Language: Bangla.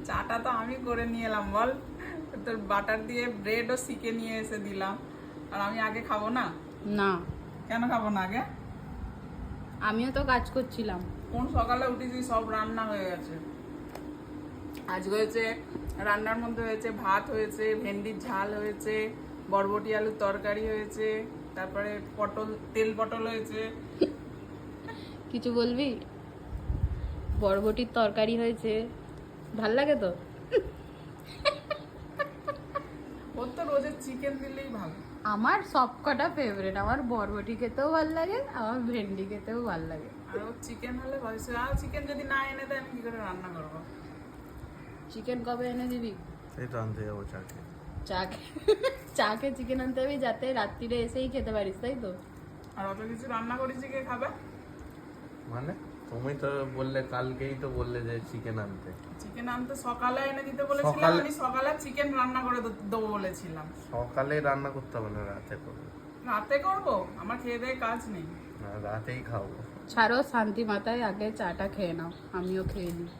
চাটা তো আমি করে নিয়ে এলাম বল, তোর বাটার দিয়ে ব্রেডও শিখে নিয়ে এসে দিলাম, আর আমি আগে খাবো না? না, কেন খাবো না আগে? আমিও তো কাজ করছিলাম। কোন সকালে উঠেছি সব রান্না হয়ে গেছে। আজকে হয়েছে রান্নার মধ্যে হয়েছে ভাত হয়েছে, ভেন্ডির ঝাল হয়েছে, বরবটি আলুর তরকারি হয়েছে, তারপরে তেল পটল হয়েছে। কিছু বলবি? বরবটির তরকারি হয়েছে, ভাল লাগে তো? ওর তো রোজের চিকেন দিলেই ভালো। আমার সবকটা ফেভারিট, আমার বরবটি খেতেও ভাল লাগে, আমার ভেন্ডি খেতেও ভাল লাগে। আর ওর চিকেন হলে ভাবছি, আর চিকেন যদি না এনে দেয় আমি কি করে রান্না করবো? চিকেন কবে এনে দিবি? এই তো আনতে যাবো চাকে। চাকে চিকেন আনতে হবে যাতে রাত্রিরে এসেই খেতে পারিস, তাই তো? আর অত কিছু রান্না করেছি, কে খাবে? মানে তুমি তো বললে, কালকেই তো বললে যে চিকেন আনতে। চিকেন আনতে সকালে এনে দিতে বলেছিলাম, আমি সকালে চিকেন রান্না করে দেবো বলেছিলাম। সকালে রান্না করতে হবে না, রাতে করবো। রাতে করবো? আমার খেয়ে দেয়ে কাজ নেই। রাতেই খাবো। ছাড়ো, শান্তি মাথায় আগে চাটা খেয়ে নাও, আমিও খেয়ে নিই।